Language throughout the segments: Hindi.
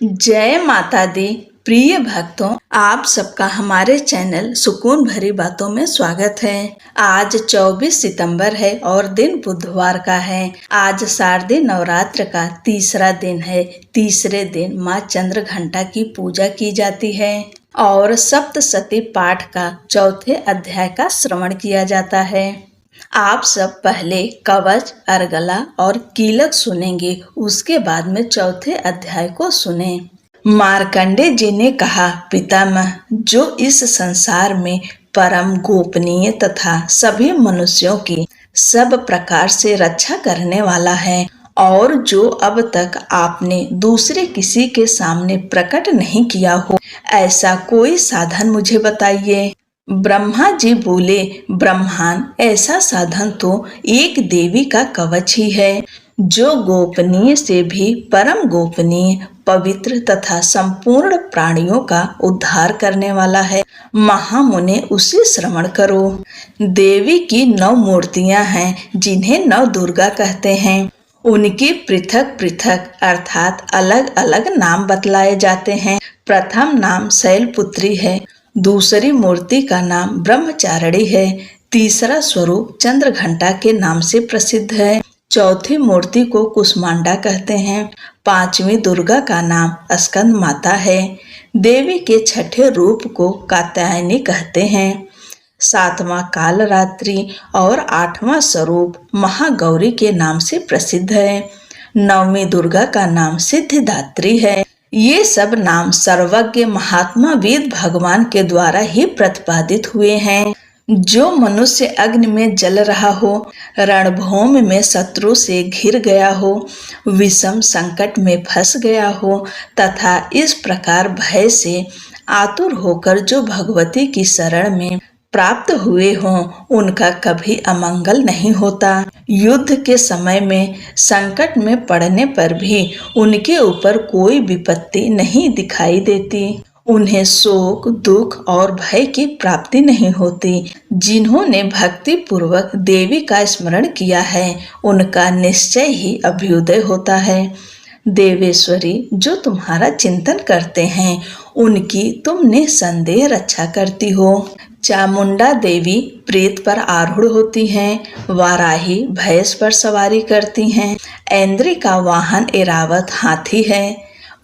जय माता दी। प्रिय भक्तों, आप सबका हमारे चैनल सुकून भरी बातों में स्वागत है। आज 24 सितंबर है और दिन बुधवार का है। आज शारदीय नवरात्र का तीसरा दिन है। तीसरे दिन माँ चंद्रघंटा की पूजा की जाती है और सप्तशती पाठ का चौथे अध्याय का श्रवण किया जाता है। आप सब पहले कवच, अर्गला और कीलक सुनेंगे, उसके बाद में चौथे अध्याय को सुने। मार्कंडे जी ने कहा, पितामह, जो इस संसार में परम गोपनीय तथा सभी मनुष्यों की सब प्रकार से रक्षा करने वाला है और जो अब तक आपने दूसरे किसी के सामने प्रकट नहीं किया हो, ऐसा कोई साधन मुझे बताइए। ब्रह्मा जी बोले, ब्रह्मान, ऐसा साधन तो एक देवी का कवच ही है, जो गोपनीय से भी परम गोपनीय, पवित्र तथा संपूर्ण प्राणियों का उद्धार करने वाला है। महामुने, उसे श्रवण करो। देवी की 9 मूर्तियां हैं, जिन्हें 9 दुर्गा कहते हैं। उनके पृथक पृथक अर्थात अलग अलग नाम बतलाए जाते हैं। प्रथम नाम शैलपुत्री है, दूसरी मूर्ति का नाम ब्रह्मचारिणी है, तीसरा स्वरूप चंद्रघंटा के नाम से प्रसिद्ध है, चौथी मूर्ति को कुष्मांडा कहते हैं, पांचवी दुर्गा का नाम स्कंद माता है, देवी के छठे रूप को कात्यायनी कहते हैं, सातवां कालरात्रि और आठवां स्वरूप महागौरी के नाम से प्रसिद्ध है, नवमी दुर्गा का नाम सिद्धिदात्री है। ये सब नाम सर्वज्ञ महात्मा वेद भगवान के द्वारा ही प्रतिपादित हुए हैं। जो मनुष्य अग्नि में जल रहा हो, रणभूमि में शत्रु से घिर गया हो, विषम संकट में फंस गया हो तथा इस प्रकार भय से आतुर होकर जो भगवती की शरण में प्राप्त हुए हों, उनका कभी अमंगल नहीं होता। युद्ध के समय में संकट में पड़ने पर भी उनके ऊपर कोई विपत्ति नहीं दिखाई देती। उन्हें शोक, दुख और भय की प्राप्ति नहीं होती। जिन्होंने भक्ति पूर्वक देवी का स्मरण किया है, उनका निश्चय ही अभ्युदय होता है। देवेश्वरी, जो तुम्हारा चिंतन करते हैं, उनकी तुम निसंदेह रक्षा करती हो। चामुंडा देवी प्रेत पर आरूढ़ होती हैं, वाराही भैंस पर सवारी करती हैं, ऐन्द्री का वाहन ऐरावत हाथी है,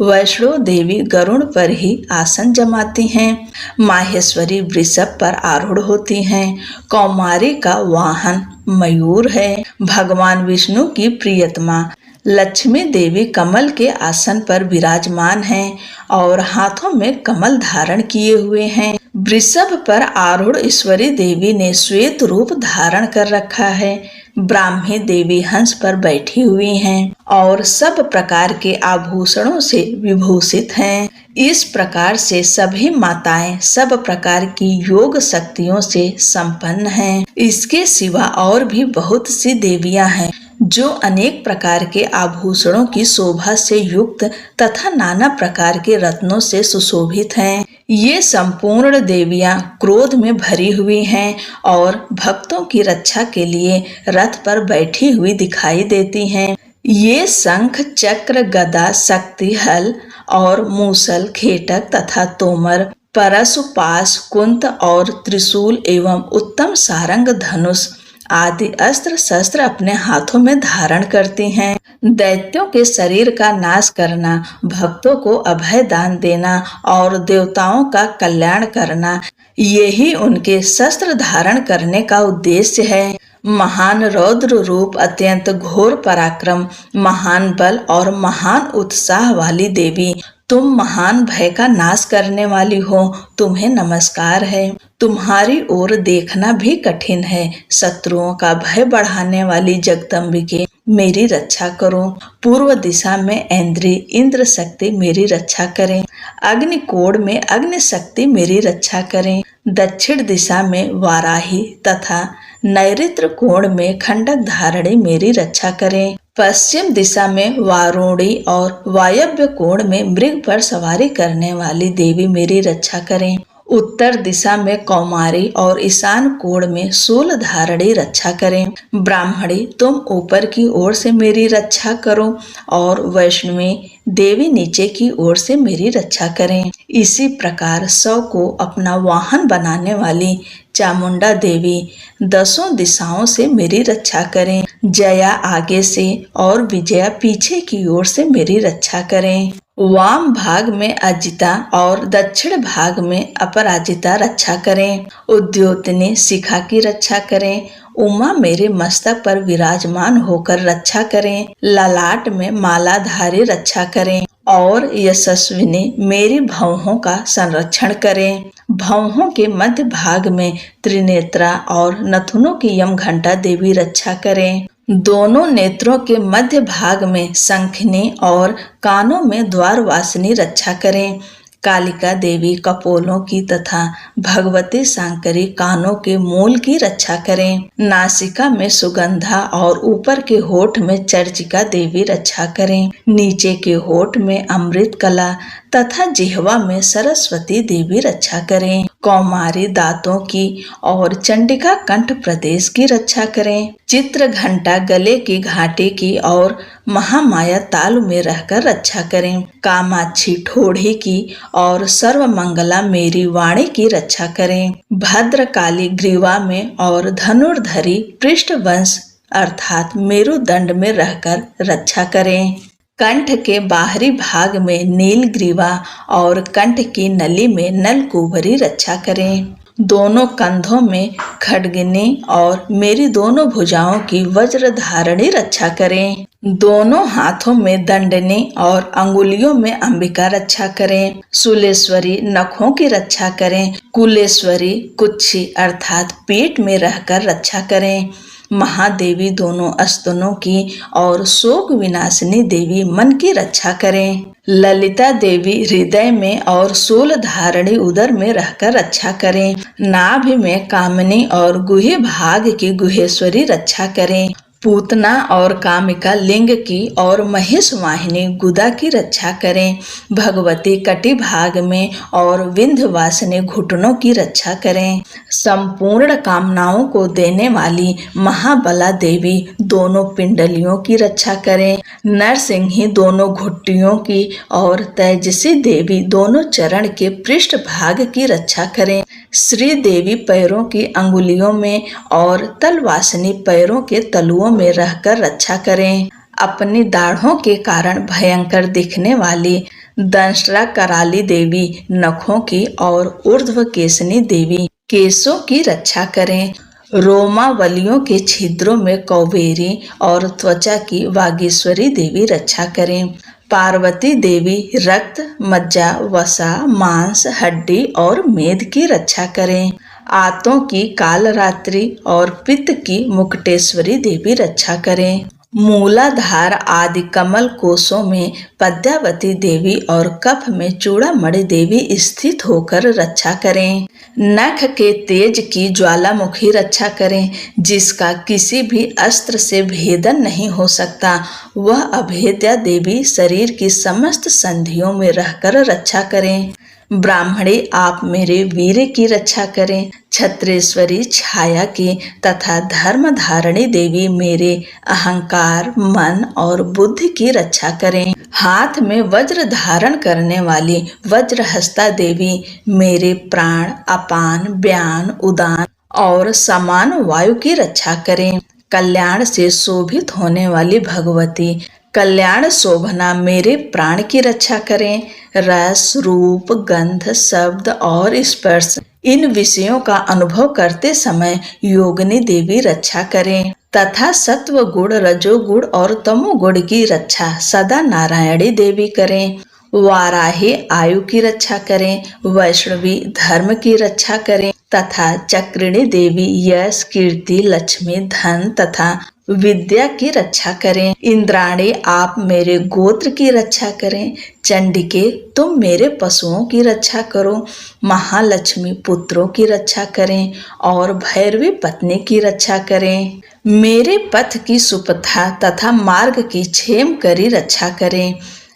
वैष्णो देवी गरुड़ पर ही आसन जमाती हैं, माहेश्वरी वृषभ पर आरूढ़ होती हैं, कौमारी का वाहन मयूर है, भगवान विष्णु की प्रियतमा लक्ष्मी देवी कमल के आसन पर विराजमान हैं और हाथों में कमल धारण किए हुए हैं। वृषभ पर आरूढ़ ईश्वरी देवी ने श्वेत रूप धारण कर रखा है। ब्राह्मी देवी हंस पर बैठी हुई हैं और सब प्रकार के आभूषणों से विभूषित हैं। इस प्रकार से सभी माताएं सब प्रकार की योग शक्तियों से संपन्न हैं। इसके सिवा और भी बहुत सी देवियां हैं, जो अनेक प्रकार के आभूषणों की शोभा से युक्त तथा नाना प्रकार के रत्नों से सुशोभित हैं। ये संपूर्ण देवियां क्रोध में भरी हुई हैं और भक्तों की रक्षा के लिए रथ पर बैठी हुई दिखाई देती हैं। ये शंख, चक्र, गदा, शक्ति, हल और मूसल, खेटक तथा तोमर, परशु, पाश, कुंत और त्रिशूल एवं उत्तम सारंग, धनुष आदि अस्त्र शस्त्र अपने हाथों में धारण करती हैं। दैत्यों के शरीर का नाश करना, भक्तों को अभय दान देना और देवताओं का कल्याण करना, यही उनके शस्त्र धारण करने का उद्देश्य है। महान रौद्र रूप, अत्यंत घोर पराक्रम, महान बल और महान उत्साह वाली देवी, तुम महान भय का नाश करने वाली हो, तुम्हें नमस्कार है। तुम्हारी ओर देखना भी कठिन है। शत्रुओं का भय बढ़ाने वाली जगदम्बिके, मेरी रक्षा करो। पूर्व दिशा में ऐन्द्री, इंद्र शक्ति मेरी रक्षा करें। अग्निकोण में अग्नि शक्ति मेरी रक्षा करें। दक्षिण दिशा में वाराही तथा नैऋत्य कोण में खंडक धारणी मेरी रक्षा करें। पश्चिम दिशा में वारुणी और वायव्य कोण में मृग पर सवारी करने वाली देवी मेरी रक्षा करें। उत्तर दिशा में कौमारी और ईशान कोण में शूलधारणी रक्षा करें। ब्राह्मणी तुम ऊपर की ओर से मेरी रक्षा करो और वैष्णवी देवी नीचे की ओर से मेरी रक्षा करें। इसी प्रकार शव को अपना वाहन बनाने वाली चामुंडा देवी 10 दिशाओं से मेरी रक्षा करें। जया आगे से और विजया पीछे की ओर से मेरी रक्षा करें। वाम भाग में अजिता और दक्षिण भाग में अपराजिता रक्षा करें। उद्योतनी शिखा की रक्षा करें। उमा मेरे मस्तक पर विराजमान होकर रक्षा करें। ललाट में मालाधारी रक्षा करें और यशस्विनी मेरी भौहों का संरक्षण करें। भौहों के मध्य भाग में त्रिनेत्रा और नथुनों की यमघंटा देवी रक्षा करें। दोनों नेत्रों के मध्य भाग में शंखिनी और कानों में द्वारवासिनी रक्षा करें। कालिका देवी कपोलों की तथा भगवती शांकरी कानों के मूल की रक्षा करें। नासिका में सुगंधा और ऊपर के होठ में चर्चिका देवी रक्षा करें। नीचे के होठ में अमृत कला तथा जिह्वा में सरस्वती देवी रक्षा करें। कौमारी दांतों की और चंडिका कंठ प्रदेश की रक्षा करें। चित्र घंटा गले की घाटी की और महामाया तालु में रहकर रक्षा करें। कामाक्षी ठोड़ी की और सर्वमंगला मेरी वाणी की रक्षा करें। भद्रकाली ग्रीवा में और धनुर्धरी पृष्ठवंश अर्थात मेरुदंड में रहकर रक्षा करें। कंठ के बाहरी भाग में नीलग्रीवा और कंठ की नली में नलकुबरी रक्षा करें। दोनों कंधों में खड्गिनी और मेरी दोनों भुजाओं की वज्रधारणी रक्षा करें। दोनों हाथों में दंडनी और अंगुलियों में अंबिका रक्षा करें। शूलेश्वरी नखों की रक्षा करें। कुलेश्वरी कुच्छी अर्थात पेट में रहकर रक्षा करें। महादेवी दोनों स्तनों की और शोक विनाशिनी देवी मन की रक्षा करें। ललिता देवी हृदय में और शूल धारणी उदर में रहकर रक्षा करें। नाभि में कामिनी और गुहे भाग की गुहेश्वरी रक्षा करें। पूतना और कामिका लिंग की और महेश वाहिनी गुदा की रक्षा करें। भगवती कटि भाग में और विंध्यवासिनी घुटनों की रक्षा करें। संपूर्ण कामनाओं को देने वाली महाबला देवी दोनों पिंडलियों की रक्षा करें। नरसिंही दोनों घुट्टियों की और तेजसी देवी दोनों चरण के पृष्ठ भाग की रक्षा करें। श्री देवी पैरों की अंगुलियों में और तलवासिनी पैरों के तलुओं में रहकर रक्षा करें। अपनी दाढ़ों के कारण भयंकर दिखने वाली दंष्ट्रा कराली देवी नखों की और ऊर्ध्व केसनी देवी केशों की रक्षा करें। रोमावलियों के छिद्रों में कौबेरी और त्वचा की वागीश्वरी देवी रक्षा करें। पार्वती देवी रक्त मज्जा वसा मांस हड्डी और मेद की रक्षा करें। आंतों की कालरात्रि और पित्त की मुकुटेश्वरी देवी रक्षा करें। मूलाधार आदि कमल कोशों में पद्यावती देवी और कफ में चूड़ामणि देवी स्थित होकर रक्षा करें। नख के तेज की ज्वालामुखी रक्षा करें, जिसका किसी भी अस्त्र से भेदन नहीं हो सकता। वह अभेद्या देवी शरीर की समस्त संधियों में रहकर रक्षा करें। ब्राह्मणी आप मेरे वीर की रक्षा करें। छत्रेश्वरी छाया की तथा धर्म धारणी देवी मेरे अहंकार मन और बुद्धि की रक्षा करें। हाथ में वज्र धारण करने वाली वज्रहस्ता देवी मेरे प्राण अपान व्यान उदान और समान वायु की रक्षा करें। कल्याण से शोभित होने वाली भगवती कल्याण शोभना मेरे प्राण की रक्षा करें। रस रूप गंध शब्द और स्पर्श इन विषयों का अनुभव करते समय योगिनी देवी रक्षा करें तथा सत्व गुण रजोगुण और तमोगुण की रक्षा सदा नारायणी देवी करें। वाराही आयु की रक्षा करें। वैष्णवी धर्म की रक्षा करें तथा चक्रिणी देवी यश कीर्ति लक्ष्मी धन तथा विद्या की रक्षा करें। इंद्राणी आप मेरे गोत्र की रक्षा करें। चंडिके तुम मेरे पशुओं की रक्षा करो। महालक्ष्मी पुत्रों की रक्षा करें और भैरवी पत्नी की रक्षा करें। मेरे पथ की सुपथा तथा मार्ग की क्षेम करी रक्षा करें।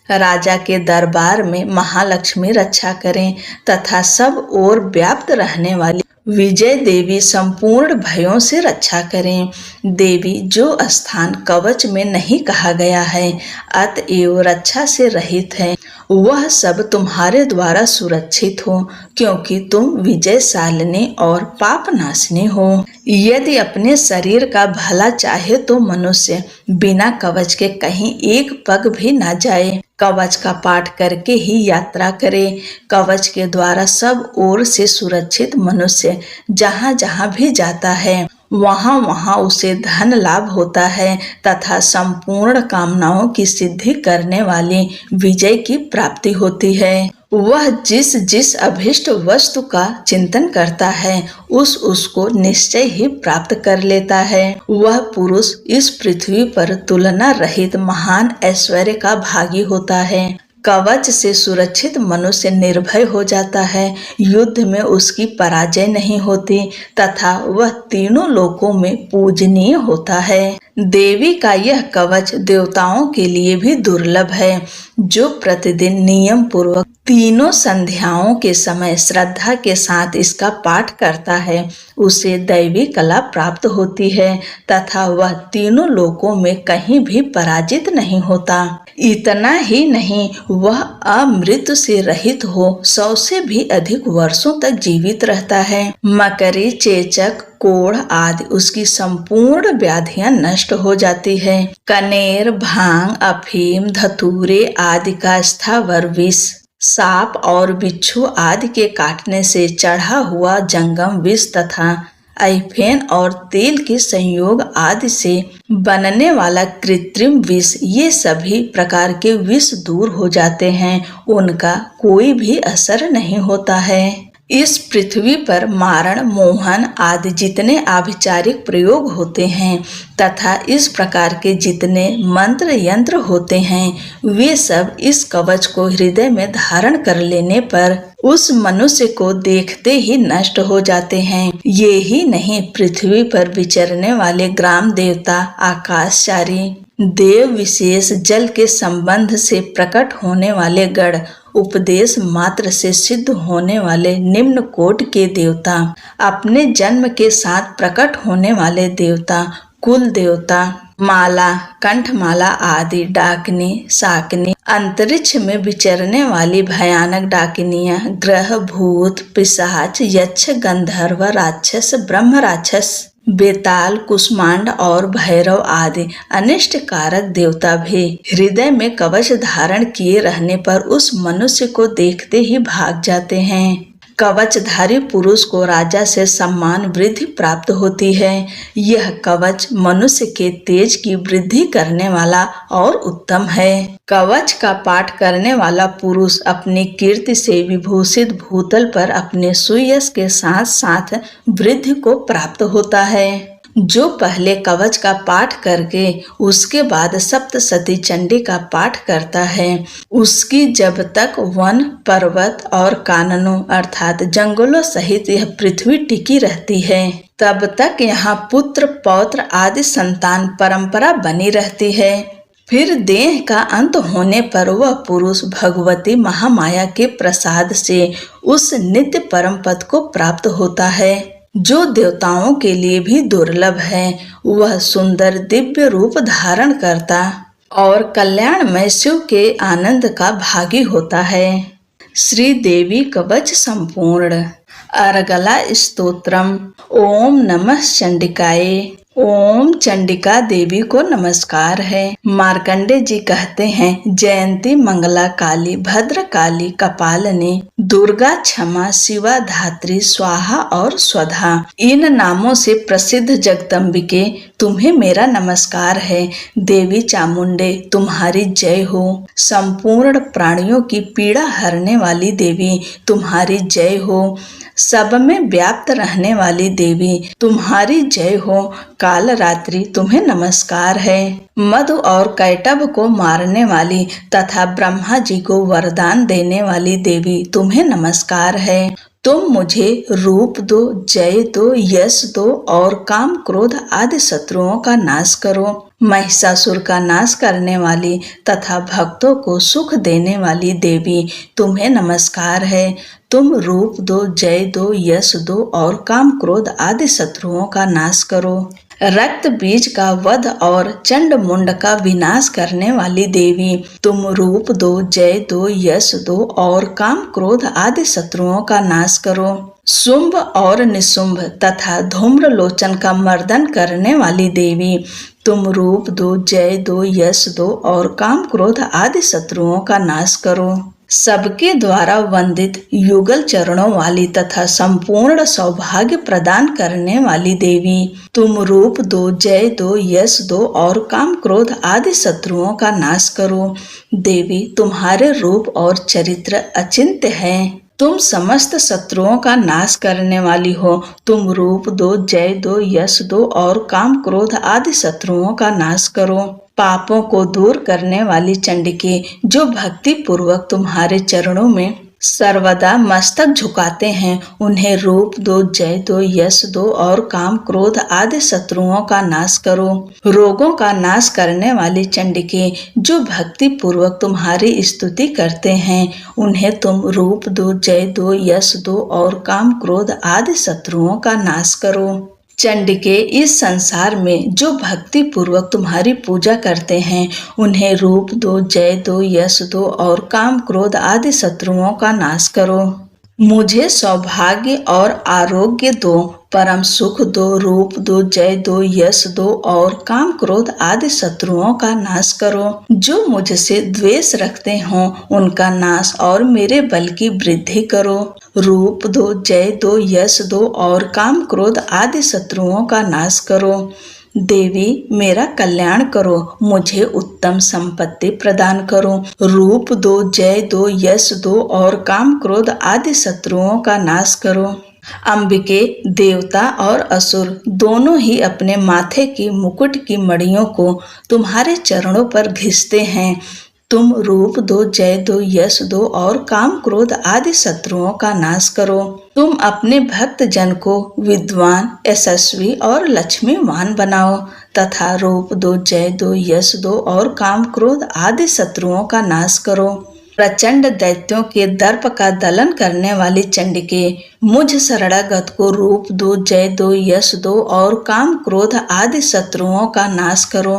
राजा के दरबार में महालक्ष्मी रक्षा करें तथा सब ओर व्याप्त रहने वाली विजय देवी संपूर्ण भयों से रक्षा करें। देवी, जो स्थान कवच में नहीं कहा गया है अतएव रक्षा से रहित है, वह सब तुम्हारे द्वारा सुरक्षित हो, क्योंकि तुम विजयशालिनी और पाप नाशिनी हो। यदि अपने शरीर का भला चाहे तो मनुष्य बिना कवच के कहीं एक पग भी ना जाए। कवच का पाठ करके ही यात्रा करे। कवच के द्वारा सब ओर से सुरक्षित मनुष्य जहाँ जहाँ भी जाता है वहाँ वहाँ उसे धन लाभ होता है तथा संपूर्ण कामनाओं की सिद्धि करने वाली विजय की प्राप्ति होती है। वह जिस जिस अभिष्ट वस्तु का चिंतन करता है उसको निश्चय ही प्राप्त कर लेता है। वह पुरुष इस पृथ्वी पर तुलना रहित महान ऐश्वर्य का भागी होता है। कवच से सुरक्षित मनुष्य निर्भय हो जाता है। युद्ध में उसकी पराजय नहीं होती तथा वह तीनों लोकों में पूजनीय होता है। देवी का यह कवच देवताओं के लिए भी दुर्लभ है। जो प्रतिदिन नियम पूर्वक तीनों संध्याओं के समय श्रद्धा के साथ इसका पाठ करता है उसे दैवी कला प्राप्त होती है तथा वह तीनों लोकों में कहीं भी पराजित नहीं होता। इतना ही नहीं, वह अमृत्यु से रहित हो 100 से भी अधिक वर्षों तक जीवित रहता है। मकरी, चेचक, कोढ़ आदि उसकी संपूर्ण व्याधियां नष्ट हो जाती है। कनेर, भांग, अफीम, धतूरे आदि का स्थावर विष, सांप और बिच्छू आदि के काटने से चढ़ा हुआ जंगम विष तथा ऐफेन और तेल के संयोग आदि से बनने वाला कृत्रिम विष, ये सभी प्रकार के विष दूर हो जाते हैं, उनका कोई भी असर नहीं होता है। इस पृथ्वी पर मारण, मोहन आदि जितने आभिचारिक प्रयोग होते हैं तथा इस प्रकार के जितने मंत्र यंत्र होते हैं वे सब इस कवच को हृदय में धारण कर लेने पर उस मनुष्य को देखते ही नष्ट हो जाते हैं। ये ही नहीं, पृथ्वी पर विचरने वाले ग्राम देवता, आकाशचारी देव, विशेष जल के संबंध से प्रकट होने वाले गण, उपदेश मात्र से सिद्ध होने वाले निम्न कोटि के देवता, अपने जन्म के साथ प्रकट होने वाले देवता, कुल देवता, माला, कंठमाला आदि डाकिनी, शाकिनी, अंतरिक्ष में विचरने वाली भयानक डाकिनियां, ग्रह, भूत, पिशाच, यक्ष, गंधर्व, राक्षस, ब्रह्म राक्षस, बेताल, कुष्मांड और भैरव आदि अनिष्ट कारक देवता भी हृदय में कवच धारण किए रहने पर उस मनुष्य को देखते ही भाग जाते हैं। कवचधारी पुरुष को राजा से सम्मान वृद्धि प्राप्त होती है। यह कवच मनुष्य के तेज की वृद्धि करने वाला और उत्तम है। कवच का पाठ करने वाला पुरुष अपनी कीर्ति से विभूषित भूतल पर अपने सुयश के साथ साथ वृद्धि को प्राप्त होता है। जो पहले कवच का पाठ करके उसके बाद सप्तशती चंडी का पाठ करता है उसकी जब तक वन, पर्वत और काननों अर्थात जंगलों सहित यह पृथ्वी टिकी रहती है तब तक यहाँ पुत्र, पौत्र आदि संतान परंपरा बनी रहती है। फिर देह का अंत होने पर वह पुरुष भगवती महामाया के प्रसाद से उस नित्य परम पद को प्राप्त होता है जो देवताओं के लिए भी दुर्लभ है। वह सुंदर दिव्य रूप धारण करता और कल्याणमय शिव के आनंद का भागी होता है। श्री देवी कवच संपूर्ण। अर्गला स्तोत्रम। ओम नमः चंडिकाए। ओम चंडिका देवी को नमस्कार है। मार्कंडे जी कहते हैं, जयंती मंगला काली, भद्र काली, कपालिनी, दुर्गा, क्षमा, शिवा, धात्री, स्वाहा और स्वधा, इन नामों से प्रसिद्ध जगदम्बिके तुम्हें मेरा नमस्कार है। देवी चामुंडे तुम्हारी जय हो। संपूर्ण प्राणियों की पीड़ा हरने वाली देवी तुम्हारी जय हो। सब में व्याप्त रहने वाली देवी तुम्हारी जय हो। काल रात्रि तुम्हें नमस्कार है। मधु और कैटभ को मारने वाली तथा ब्रह्मा जी को वरदान देने वाली देवी तुम्हें नमस्कार है। तुम मुझे रूप दो, जय दो, यश दो और काम क्रोध आदि शत्रुओं का नाश करो। महिषासुर का नाश करने वाली तथा भक्तों को सुख देने वाली देवी, तुम्हें नमस्कार है। तुम रूप दो, जय दो, यश दो और काम क्रोध आदि शत्रुओं का नाश करो। रक्त बीज का वध और चंड मुंड का विनाश करने वाली देवी, तुम रूप दो, जय दो, यश दो और काम क्रोध आदि शत्रुओं का नाश करो। शुंभ और निशुंभ तथा धूम्र लोचन का मर्दन करने वाली देवी, तुम रूप दो, जय दो, यश दो और काम क्रोध आदि शत्रुओं का नाश करो। सबके द्वारा वंदित युगल चरणों वाली तथा संपूर्ण सौभाग्य प्रदान करने वाली देवी, तुम रूप दो, जय दो, यश दो और काम क्रोध आदि शत्रुओं का नाश करो। देवी, तुम्हारे रूप और चरित्र अचिंत्य हैं। तुम समस्त शत्रुओं का नाश करने वाली हो। तुम रूप दो, जय दो, यश दो और काम क्रोध आदि शत्रुओं का नाश करो। पापों को दूर करने वाली चंडिके, जो भक्ति पूर्वक तुम्हारे चरणों में सर्वदा मस्तक झुकाते हैं, उन्हें रूप दो, जय दो, यश दो और काम क्रोध आदि शत्रुओं का नाश करो। रोगों का नाश करने वाली चंडिके, जो भक्ति पूर्वक तुम्हारी स्तुति करते हैं, उन्हें तुम रूप दो, जय दो, यश दो और काम क्रोध आदि शत्रुओं का नाश करो। चंडिके, इस संसार में जो भक्ति पूर्वक तुम्हारी पूजा करते हैं, उन्हें रूप दो, जय दो, यश दो और काम क्रोध आदि शत्रुओं का नाश करो। मुझे सौभाग्य और आरोग्य दो, परम सुख दो, रूप दो, जय दो, यश दो और काम क्रोध आदि शत्रुओं का नाश करो। जो मुझसे द्वेष रखते हों, उनका नाश और मेरे बल की वृद्धि करो। रूप दो, जय दो, यश दो और काम क्रोध आदि शत्रुओं का नाश करो। देवी, मेरा कल्याण करो, मुझे उत्तम संपत्ति प्रदान करो। रूप दो, जय दो, यश दो और काम क्रोध आदि शत्रुओं का नाश करो। अंबिके, देवता और असुर दोनों ही अपने माथे की मुकुट की मड़ियों को तुम्हारे चरणों पर घिसते हैं। तुम रूप दो, जय दो, यश दो और काम क्रोध आदि शत्रुओं का नाश करो। तुम अपने भक्त जन को विद्वान, यशस्वी और लक्ष्मीवान बनाओ तथा रूप दो, जय दो, यश दो और काम क्रोध आदि शत्रुओं का नाश करो। प्रचंड दैत्यों के दर्प का दलन करने वाली चंडिके, मुझ शरणागत को रूप दो, जय दो, यश दो और काम क्रोध आदि शत्रुओं का नाश करो।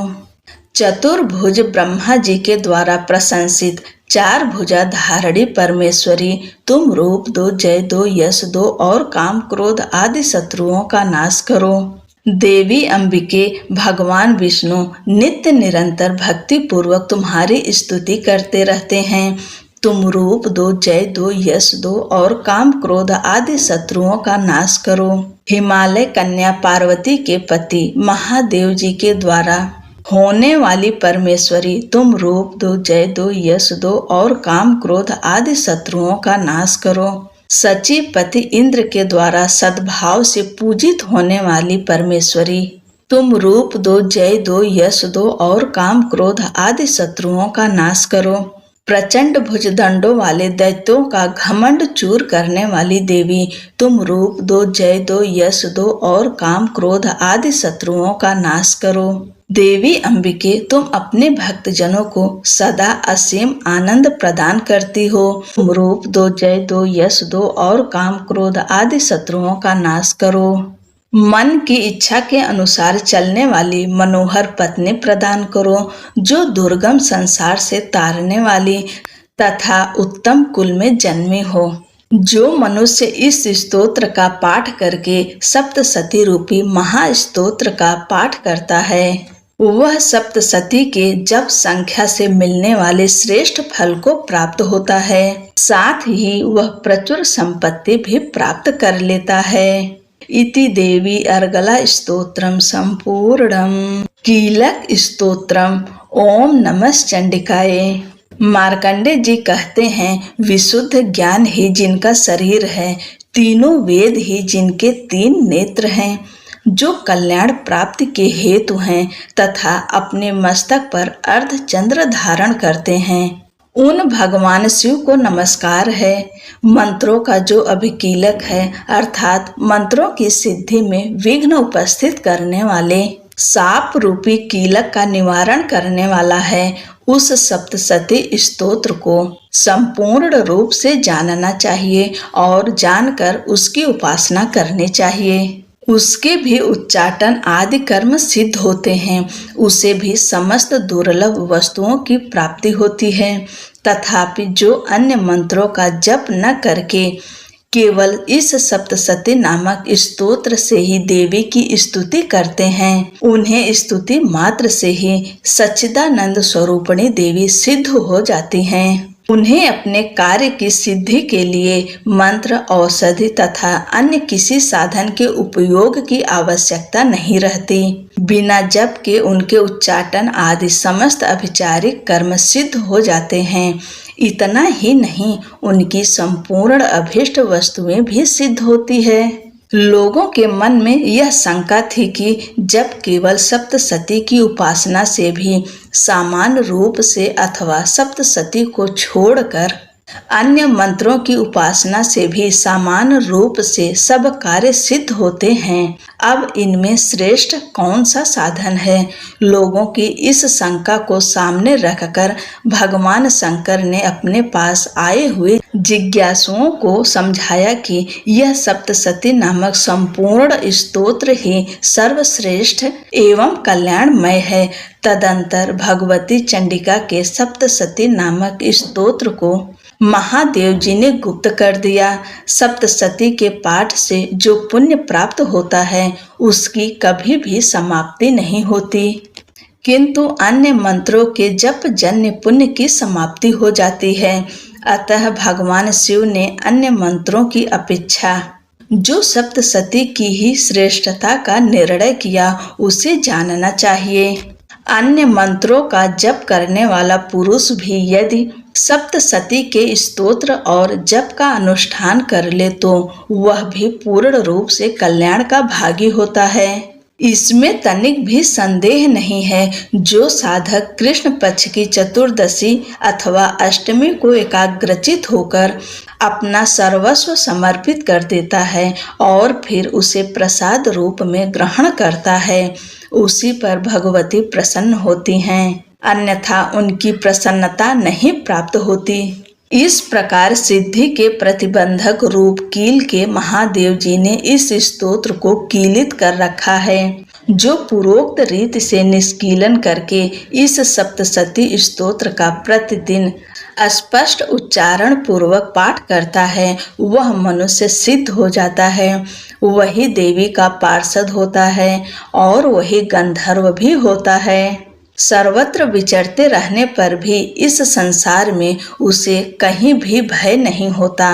चतुर्भुज ब्रह्मा जी के द्वारा प्रशंसित चार भुजा धारणी परमेश्वरी, तुम रूप दो, जय दो, यश दो और काम क्रोध आदि शत्रुओं का नाश करो। देवी अंबिके, भगवान विष्णु नित्य निरंतर भक्ति पूर्वक तुम्हारी स्तुति करते रहते हैं। तुम रूप दो, जय दो, यश दो और काम क्रोध आदि शत्रुओं का नाश करो। हिमालय कन्या पार्वती के पति महादेव जी के द्वारा होने वाली परमेश्वरी, तुम रूप दो, जय दो, यश दो और काम क्रोध आदि शत्रुओं का नाश करो। सचिपति इंद्र के द्वारा सद्भाव से पूजित होने वाली परमेश्वरी, तुम रूप दो, जय दो, यश दो और काम क्रोध आदि शत्रुओं का नाश करो। प्रचंड भुजदंडों वाले दैत्यों का घमंड चूर करने वाली देवी, तुम रूप दो, जय दो, यश दो और काम क्रोध आदि शत्रुओं का नाश करो। देवी अंबिके, तुम अपने भक्त जनों को सदा असीम आनंद प्रदान करती हो। तुम रूप दो, जय दो, यश दो और काम क्रोध आदि शत्रुओं का नाश करो। मन की इच्छा के अनुसार चलने वाली मनोहर पत्नी प्रदान करो, जो दुर्गम संसार से तारने वाली तथा उत्तम कुल में जन्मी हो। जो मनुष्य इस स्तोत्र का पाठ करके सप्तशती रूपी महास्तोत्र का पाठ करता है, वह सप्तशती के जप संख्या से मिलने वाले श्रेष्ठ फल को प्राप्त होता है। साथ ही वह प्रचुर संपत्ति भी प्राप्त कर लेता है। इति देवी अर्गला स्तोत्रम संपूर्णम। कीलक स्तोत्रम। ओम नमः चंडिकाय। मार्कंडे जी कहते हैं, विशुद्ध ज्ञान ही जिनका शरीर है, तीनों वेद ही जिनके तीन नेत्र हैं, जो कल्याण प्राप्ति के हेतु हैं तथा अपने मस्तक पर अर्ध चंद्र धारण करते हैं, उन भगवान शिव को नमस्कार है। मंत्रों का जो अभिकीलक है, अर्थात मंत्रों की सिद्धि में विघ्न उपस्थित करने वाले, साप रूपी कीलक का निवारण करने वाला है, उस सप्तशती स्तोत्र को संपूर्ण रूप से जानना चाहिए और जानकर उसकी उपासना करनी चाहिए। उसके भी उच्चाटन आदि कर्म सिद्ध होते हैं, उसे भी समस्त दुर्लभ वस्तुओं की प्राप्ति होती है। तथापि जो अन्य मंत्रों का जप न करके केवल इस सप्तशती नामक स्तोत्र से ही देवी की स्तुति करते हैं, उन्हें स्तुति मात्र से ही सच्चिदानंद स्वरूपिणी देवी सिद्ध हो जाती हैं। उन्हें अपने कार्य की सिद्धि के लिए मंत्र, औषधि तथा अन्य किसी साधन के उपयोग की आवश्यकता नहीं रहती। बिना जप के उनके उच्चाटन आदि समस्त अभिचारिक कर्म सिद्ध हो जाते हैं। इतना ही नहीं, उनकी संपूर्ण अभीष्ट वस्तुएं भी सिद्ध होती है। लोगों के मन में यह शंका थी कि जब केवल सप्तशती की उपासना से भी सामान्य रूप से अथवा सप्तशती को छोड़कर अन्य मंत्रों की उपासना से भी सामान्य रूप से सब कार्य सिद्ध होते हैं, अब इनमें श्रेष्ठ कौन सा साधन है? लोगों की इस शंका को सामने रखकर भगवान शंकर ने अपने पास आए हुए जिज्ञासुओं को समझाया कि यह सप्तशती नामक संपूर्ण स्तोत्र ही सर्वश्रेष्ठ एवं कल्याणमय है। तदंतर भगवती चंडिका के सप्तशती नामक स्तोत्र को महादेव जी ने गुप्त कर दिया। सप्तशती के पाठ से जो पुण्य प्राप्त होता है उसकी कभी भी समाप्ति नहीं होती, किंतु अन्य मंत्रों के जप जन्य पुण्य की समाप्ति हो जाती है। अतः भगवान शिव ने अन्य मंत्रों की अपेक्षा जो सप्तशती की ही श्रेष्ठता का निर्णय किया उसे जानना चाहिए। अन्य मंत्रों का जप करने वाला पुरुष भी यदि सप्तशती के स्तोत्र और जप का अनुष्ठान कर ले तो वह भी पूर्ण रूप से कल्याण का भागी होता है। इसमें तनिक भी संदेह नहीं है। जो साधक कृष्ण पक्ष की चतुर्दशी अथवा अष्टमी को एकाग्रचित होकर अपना सर्वस्व समर्पित कर देता है और फिर उसे प्रसाद रूप में ग्रहण करता है, उसी पर भगवती प्रसन्न होती हैं, अन्यथा उनकी प्रसन्नता नहीं प्राप्त होती। इस प्रकार सिद्धि के प्रतिबंधक रूप कील के महादेव जी ने इस स्तोत्र को कीलित कर रखा है। जो पूर्वोक्त रीति से निष्कीलन करके इस सप्तशती स्तोत्र का प्रतिदिन स्पष्ट उच्चारण पूर्वक पाठ करता है वह मनुष्य सिद्ध हो जाता है, वही देवी का पार्षद होता है और वही गंधर्व भी होता है। सर्वत्र विचरते रहने पर भी इस संसार में उसे कहीं भी भय नहीं होता।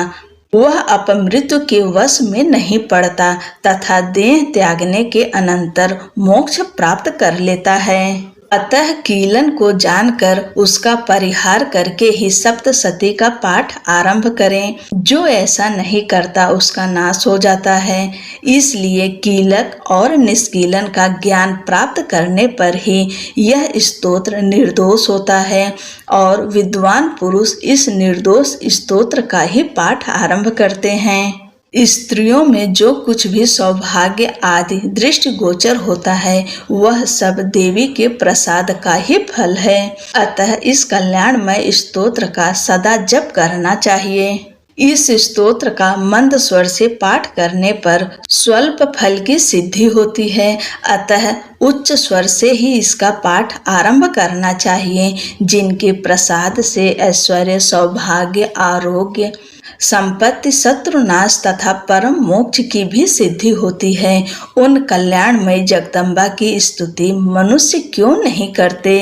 वह अपमृत्यु के वश में नहीं पड़ता तथा देह त्यागने के अनंतर मोक्ष प्राप्त कर लेता है। अतः कीलन को जानकर उसका परिहार करके ही सप्तशती का पाठ आरंभ करें। जो ऐसा नहीं करता उसका नाश हो जाता है। इसलिए कीलक और निष्कीलन का ज्ञान प्राप्त करने पर ही यह स्तोत्र निर्दोष होता है और विद्वान पुरुष इस निर्दोष स्तोत्र का ही पाठ आरंभ करते हैं। स्त्रियों में जो कुछ भी सौभाग्य आदि दृष्टिगोचर होता है वह सब देवी के प्रसाद का ही फल है। अतः इस कल्याणमय स्तोत्र का सदा जप करना चाहिए। इस स्तोत्र का मंद स्वर से पाठ करने पर स्वल्प फल की सिद्धि होती है। अतः उच्च स्वर से ही इसका पाठ आरंभ करना चाहिए। जिनके प्रसाद से ऐश्वर्य, सौभाग्य, आरोग्य, संपत्ति, शत्रुनाश तथा परम मोक्ष की भी सिद्धि होती है, उन कल्याणमय जगदम्बा की स्तुति मनुष्य क्यों नहीं करते।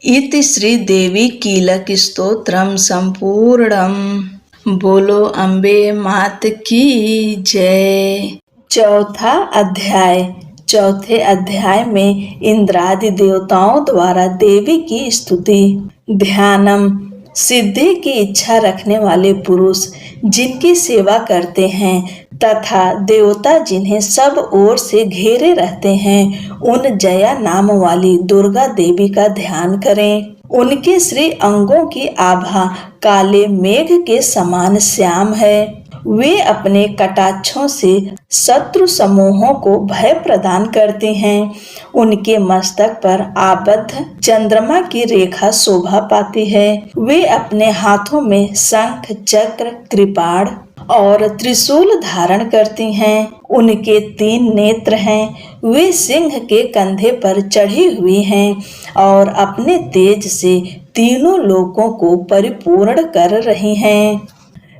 इति श्री देवी कीलक स्तोत्रम संपूर्णम। बोलो अम्बे मात की जय। चौथा अध्याय। चौथे अध्याय में इंद्रादि देवताओं द्वारा देवी की स्तुति। ध्यानम। सिद्धि की इच्छा रखने वाले पुरुष जिनकी सेवा करते हैं तथा देवता जिन्हें सब ओर से घेरे रहते हैं, उन जया नाम वाली दुर्गा देवी का ध्यान करें। उनके श्री अंगों की आभा काले मेघ के समान श्याम है। वे अपने कटाक्षों से शत्रु समूहों को भय प्रदान करते हैं। उनके मस्तक पर आबद्ध चंद्रमा की रेखा शोभा पाती है। वे अपने हाथों में शंख, चक्र, कृपाण और त्रिशूल धारण करती हैं। उनके 3 नेत्र हैं। वे सिंह के कंधे पर चढ़ी हुई हैं और अपने तेज से तीनों लोकों को परिपूर्ण कर रही हैं।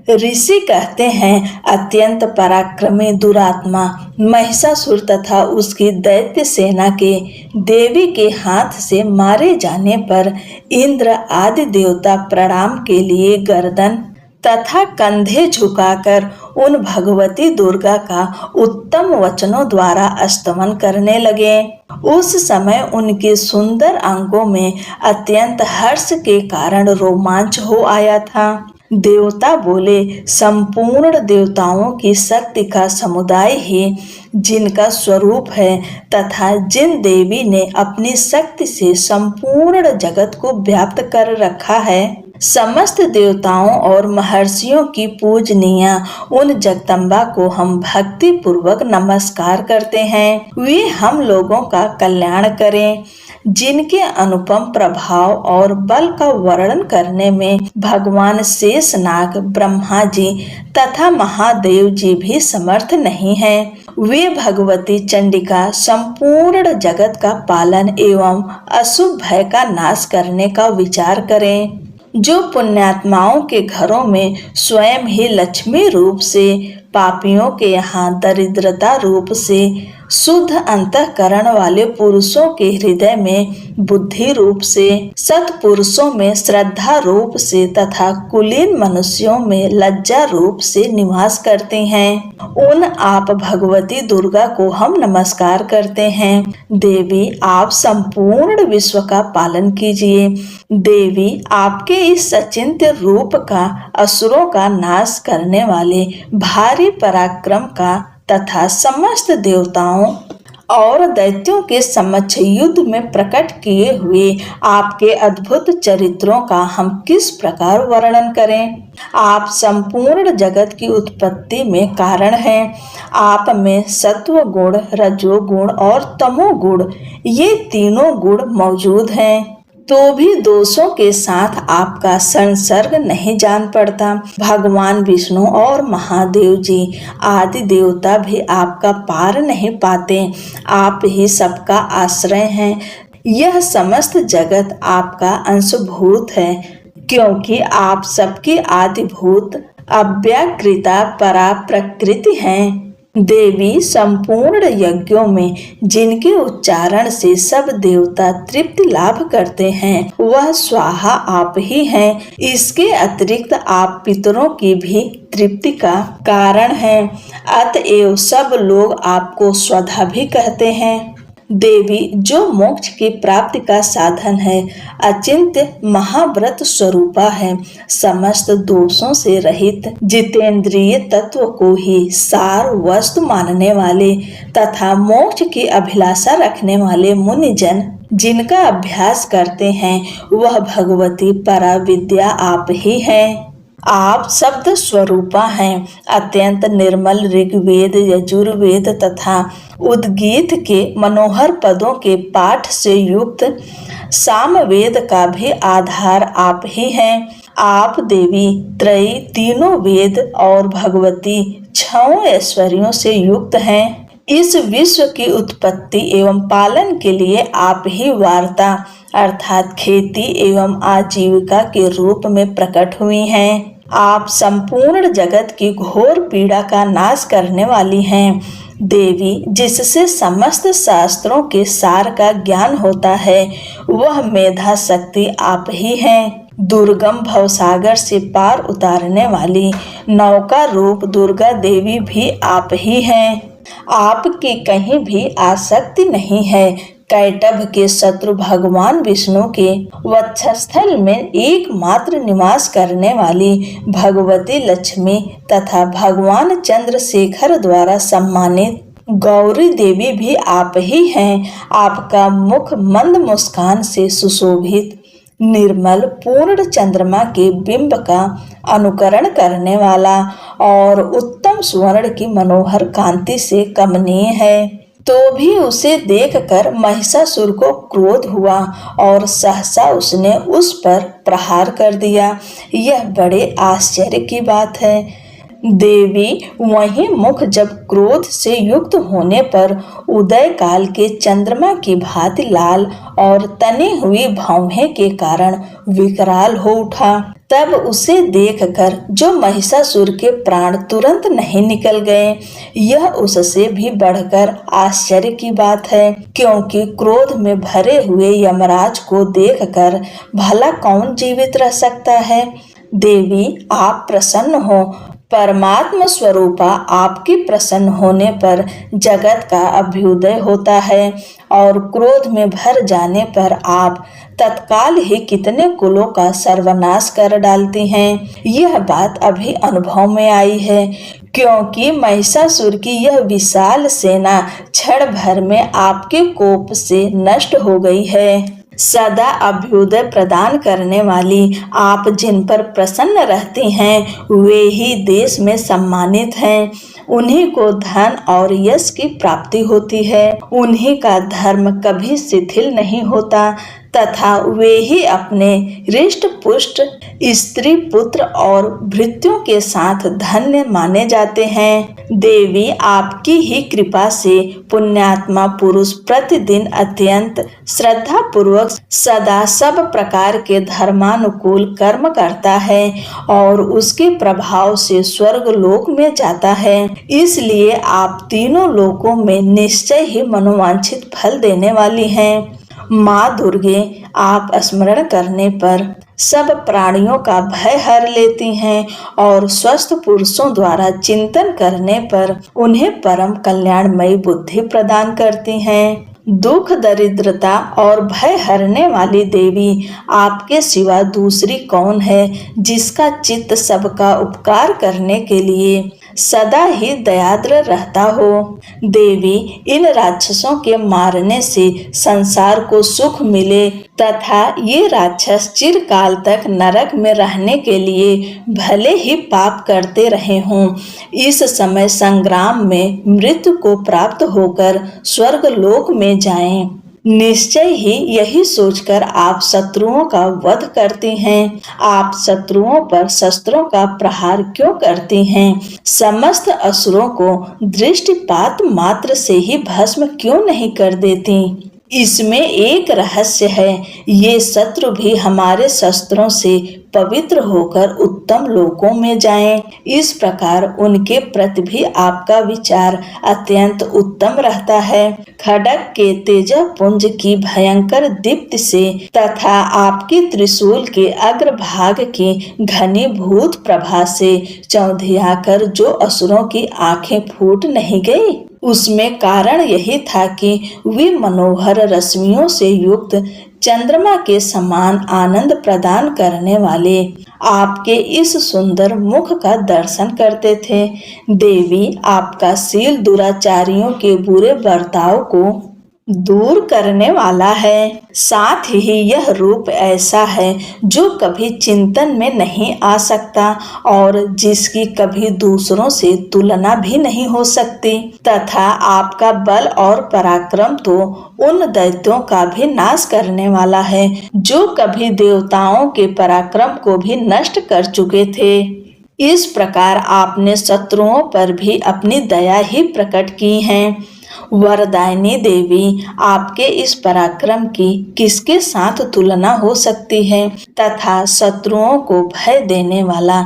ऋषि कहते हैं, अत्यंत पराक्रमी दुरात्मा महिषासुर तथा उसकी दैत्य सेना के देवी के हाथ से मारे जाने पर इंद्र आदि देवता प्रणाम के लिए गर्दन तथा कंधे झुकाकर उन भगवती दुर्गा का उत्तम वचनों द्वारा स्तमन करने लगे। उस समय उनके सुंदर अंगों में अत्यंत हर्ष के कारण रोमांच हो आया था। देवता बोले, संपूर्ण देवताओं की शक्ति का समुदाय ही जिनका स्वरूप है तथा जिन देवी ने अपनी शक्ति से संपूर्ण जगत को व्याप्त कर रखा है, समस्त देवताओं और महर्षियों की पूजनीय उन जगदम्बा को हम भक्ति पूर्वक नमस्कार करते हैं। वे हम लोगों का कल्याण करें। जिनके अनुपम प्रभाव और बल का वर्णन करने में भगवान शेषनाग, ब्रह्मा जी तथा महादेव जी भी समर्थ नहीं हैं। वे भगवती चंडिका संपूर्ण जगत का पालन एवं अशुभ भय का नाश करने का विचार करें। जो पुण्यात्माओं के घरों में स्वयं ही लक्ष्मी रूप से, पापियों के यहाँ दरिद्रता रूप से, शुद्ध अंतःकरण वाले पुरुषों के हृदय में बुद्धि रूप से, सत्पुरुषों में श्रद्धा रूप से तथा कुलीन मनुष्यों में लज्जा रूप से निवास करते हैं, उन आप भगवती दुर्गा को हम नमस्कार करते हैं। देवी, आप संपूर्ण विश्व का पालन कीजिए। देवी, आपके इस सचिंत्य रूप का असुरों का नाश करने वाले भारी पराक्रम का तथा समस्त देवताओं और दैत्यों के समक्ष युद्ध में प्रकट किए हुए आपके अद्भुत चरित्रों का हम किस प्रकार वर्णन करें। आप संपूर्ण जगत की उत्पत्ति में कारण हैं। आप में सत्व गुण, रजोगुण और तमोगुण, ये तीनों गुण मौजूद हैं, तो भी दोषों के साथ आपका संसर्ग नहीं जान पड़ता। भगवान विष्णु और महादेव जी आदि देवता भी आपका पार नहीं पाते। आप ही सबका आश्रय हैं। यह समस्त जगत आपका अंशभूत है, क्योंकि आप सबकी आदिभूत अव्याकृता परा प्रकृति हैं। देवी, संपूर्ण यज्ञों में जिनके उच्चारण से सब देवता तृप्ति लाभ करते हैं, वह स्वाहा आप ही हैं। इसके अतिरिक्त आप पितरों की भी तृप्ति का कारण हैं। अतएव सब लोग आपको स्वधा भी कहते हैं। देवी, जो मोक्ष की प्राप्ति का साधन है, अचिंत्य महाव्रत स्वरूपा है, समस्त दोषों से रहित जितेंद्रिय तत्व को ही सार वस्तु मानने वाले तथा मोक्ष की अभिलाषा रखने वाले मुनिजन जिनका अभ्यास करते हैं, वह भगवती परा विद्या आप ही हैं। आप शब्द स्वरूपा हैं। अत्यंत निर्मल ऋग्वेद, यजुर्वेद तथा उद्गीत के मनोहर पदों के पाठ से युक्त सामवेद का भी आधार आप ही हैं। आप देवी त्रयी, तीनों वेद और भगवती 6 ऐश्वर्यों से युक्त हैं। इस विश्व की उत्पत्ति एवं पालन के लिए आप ही वार्ता अर्थात खेती एवं आजीविका के रूप में प्रकट हुई हैं। आप संपूर्ण जगत की घोर पीड़ा का नाश करने वाली हैं। देवी, जिससे समस्त शास्त्रों के सार का ज्ञान होता है, वह मेधा शक्ति आप ही हैं। दुर्गम भवसागर से पार उतारने वाली नौका रूप दुर्गा देवी भी आप ही हैं। आपकी कहीं भी आसक्ति नहीं है। कैटभ के शत्रु भगवान विष्णु के वक्षस्थल में एकमात्र निवास करने वाली भगवती लक्ष्मी तथा भगवान चंद्रशेखर द्वारा सम्मानित गौरी देवी भी आप ही हैं। आपका मुख मंद मुस्कान से सुशोभित, निर्मल पूर्ण चंद्रमा के बिंब का अनुकरण करने वाला और उत्तम स्वर्ण की मनोहर कांति से कमनीय है। तो भी उसे देखकर महिषासुर को क्रोध हुआ और सहसा उसने उस पर प्रहार कर दिया। यह बड़े आश्चर्य की बात है। देवी वही मुख जब क्रोध से युक्त होने पर उदय काल के चंद्रमा की भांति लाल और तनी हुई भौहें के कारण विकराल हो उठा। तब उसे देखकर जो महिषासुर के प्राण तुरंत नहीं निकल गए, यह उससे भी बढ़कर आश्चर्य की बात है, क्योंकि क्रोध में भरे हुए यमराज को देखकर भला कौन जीवित रह सकता है। देवी आप प्रसन्न हो। परमात्मा स्वरूपा आपके प्रसन्न होने पर जगत का अभ्युदय होता है और क्रोध में भर जाने पर आप तत्काल ही कितने कुलों का सर्वनाश कर डालती हैं। यह बात अभी अनुभव में आई है, क्योंकि महिषासुर की यह विशाल सेना क्षण भर में आपके कोप से नष्ट हो गई है। सदा अभ्युदय प्रदान करने वाली आप जिन पर प्रसन्न रहती हैं, वे ही देश में सम्मानित हैं। उन्हीं को धन और यश की प्राप्ति होती है। उन्हीं का धर्म कभी शिथिल नहीं होता तथा वे ही अपने हृष्ट पुष्ट स्त्री पुत्र और भृत्यों के साथ धन्य माने जाते हैं। देवी आपकी ही कृपा से पुण्यात्मा पुरुष प्रतिदिन अत्यंत श्रद्धा पूर्वक सदा सब प्रकार के धर्मानुकूल कर्म करता है और उसके प्रभाव से स्वर्ग लोक में जाता है। इसलिए आप तीनों लोकों में निश्चय ही मनोवांछित फल देने वाली हैं। माँ दुर्गे आप स्मरण करने पर सब प्राणियों का भय हर लेती हैं और स्वस्थ पुरुषों द्वारा चिंतन करने पर उन्हें परम कल्याणमयी बुद्धि प्रदान करती हैं। दुख दरिद्रता और भय हरने वाली देवी आपके सिवा दूसरी कौन है, जिसका चित्त सबका उपकार करने के लिए सदा ही दयाद्र रहता हो। देवी इन राक्षसों के मारने से संसार को सुख मिले तथा ये राक्षस चिरकाल तक नरक में रहने के लिए भले ही पाप करते रहे हों, इस समय संग्राम में मृत्यु को प्राप्त होकर स्वर्ग लोक में जाएं। निश्चय ही यही सोचकर आप शत्रुओं का वध करती हैं। आप शत्रुओं पर शस्त्रों का प्रहार क्यों करती हैं? समस्त असुरों को दृष्टिपात मात्र से ही भस्म क्यों नहीं कर देती? इसमें एक रहस्य है। ये शत्रु भी हमारे शस्त्रों से पवित्र होकर उत्तम लोकों में जाएं। इस प्रकार उनके प्रति भी आपका विचार अत्यंत उत्तम रहता है। खड्ग के तेजपुंज की भयंकर दीप्ति से तथा आपकी त्रिशूल के अग्रभाग की घनीभूत प्रभा से चौंधियाकर जो असुरों की आंखें फूट नहीं गई, उसमें कारण यही था कि वे मनोहर रश्मियों से युक्त चंद्रमा के समान आनंद प्रदान करने वाले आपके इस सुंदर मुख का दर्शन करते थे। देवी आपका शील दुराचारियों के बुरे बर्ताव को दूर करने वाला है। साथ ही यह रूप ऐसा है जो कभी चिंतन में नहीं आ सकता और जिसकी कभी दूसरों से तुलना भी नहीं हो सकती, तथा आपका बल और पराक्रम तो उन दैत्यों का भी नाश करने वाला है जो कभी देवताओं के पराक्रम को भी नष्ट कर चुके थे। इस प्रकार आपने शत्रुओं पर भी अपनी दया ही प्रकट की है। वरदायिनी देवी आपके इस पराक्रम की किसके साथ तुलना हो सकती है तथा शत्रुओं को भय देने वाला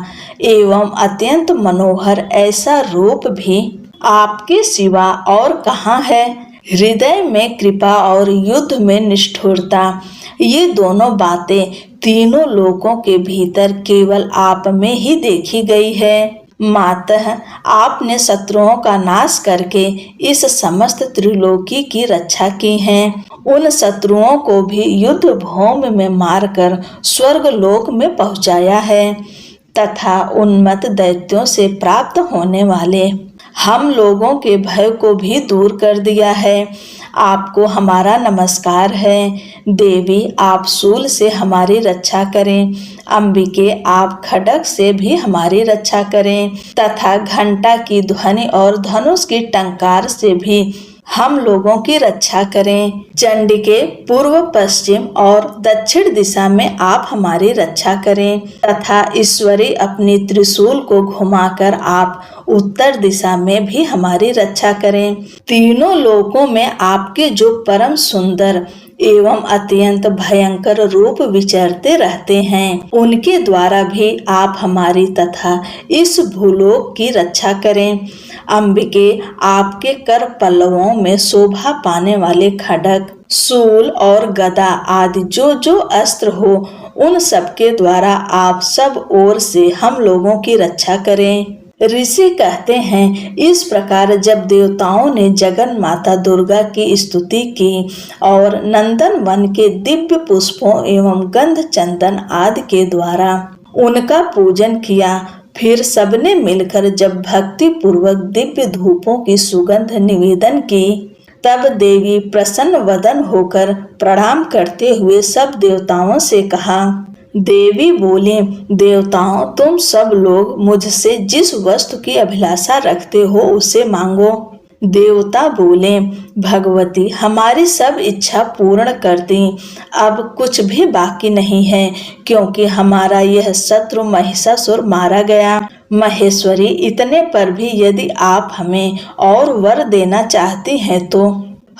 एवं अत्यंत मनोहर ऐसा रूप भी आपके सिवा और कहाँ है। हृदय में कृपा और युद्ध में निष्ठुरता, ये दोनों बातें तीनों लोकों के भीतर केवल आप में ही देखी गई है। मातः आपने शत्रुओं का नाश करके इस समस्त त्रिलोकी की रक्षा की है। उन शत्रुओं को भी युद्ध भूमि में मारकर स्वर्ग लोक में पहुंचाया है तथा उन्मत्त दैत्यों से प्राप्त होने वाले हम लोगों के भय को भी दूर कर दिया है। आपको हमारा नमस्कार है। देवी, आप शूल से हमारी रक्षा करें। अंबिके, आप खड्ग से भी हमारी रक्षा करें तथा घंटा की ध्वनि और धनुष की टंकार से भी हम लोगों की रक्षा करें। चंडिके, पूर्व, पश्चिम और दक्षिण दिशा में आप हमारी रक्षा करें तथा ईश्वरी, अपनी त्रिशूल को घुमाकर आप उत्तर दिशा में भी हमारी रक्षा करें। तीनों लोकों में आपके जो परम सुंदर एवं अत्यंत भयंकर रूप विचरते रहते हैं, उनके द्वारा भी आप हमारी तथा इस भूलोक की रक्षा करें। अंबिके, आपके कर पल्लवों में शोभा पाने वाले खड्ग, शूल और गदा आदि जो जो अस्त्र हो, उन सब के द्वारा आप सब ओर से हम लोगों की रक्षा करें। ऋषि कहते हैं, इस प्रकार जब देवताओं ने जगन माता दुर्गा की स्तुति की और नंदन वन के दिव्य पुष्पों एवं गंध चंदन आदि के द्वारा उनका पूजन किया, फिर सबने मिलकर जब भक्ति पूर्वक दिव्य धूपों की सुगंध निवेदन की, तब देवी प्रसन्न वदन होकर प्रणाम करते हुए सब देवताओं से कहा। देवी बोली, देवताओं, तुम सब लोग मुझसे जिस वस्तु की अभिलाषा रखते हो उसे मांगो। देवता बोले, भगवती, हमारी सब इच्छा पूर्ण कर दी। अब कुछ भी बाकी नहीं है, क्योंकि हमारा यह शत्रु महिषासुर मारा गया। महेश्वरी, इतने पर भी यदि आप हमें और वर देना चाहती हैं तो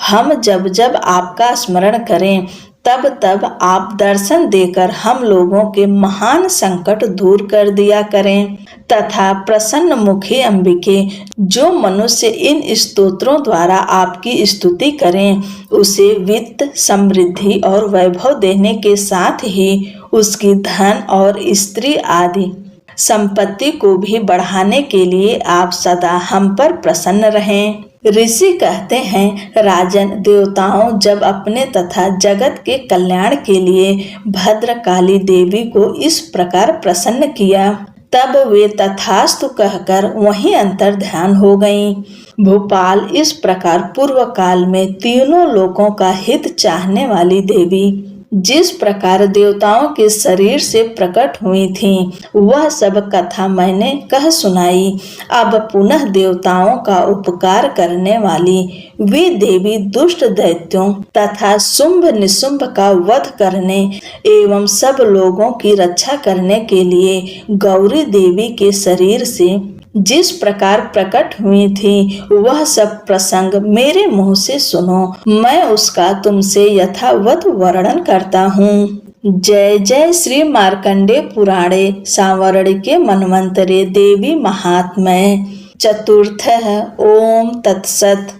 हम जब जब आपका स्मरण करें तब तब आप दर्शन देकर हम लोगों के महान संकट दूर कर दिया करें तथा प्रसन्न मुखी अंबिके, जो मनुष्य इन स्तोत्रों द्वारा आपकी स्तुति करें उसे वित्त, समृद्धि और वैभव देने के साथ ही उसकी धन और स्त्री आदि संपत्ति को भी बढ़ाने के लिए आप सदा हम पर प्रसन्न रहें। ऋषि कहते हैं, राजन, देवताओं जब अपने तथा जगत के कल्याण के लिए भद्रकाली देवी को इस प्रकार प्रसन्न किया, तब वे तथास्तु कहकर वहीं अंतर ध्यान हो गईं। भोपाल, इस प्रकार पूर्व काल में तीनों लोकों का हित चाहने वाली देवी जिस प्रकार देवताओं के शरीर से प्रकट हुई थीं, वह सब कथा मैंने कह सुनाई। अब पुनः देवताओं का उपकार करने वाली वे देवी दुष्ट दैत्यों तथा शुंभ निशुंभ का वध करने एवं सब लोगों की रक्षा करने के लिए गौरी देवी के शरीर से जिस प्रकार प्रकट हुई थी, वह सब प्रसंग मेरे मुंह से सुनो। मैं उसका तुमसे यथावत वर्णन करता हूँ। जय जय श्री मार्कंडे पुराणे सांवर्णिके मन्वंतरे देवी महात्म्ये चतुर्थ। ओम तत्सत।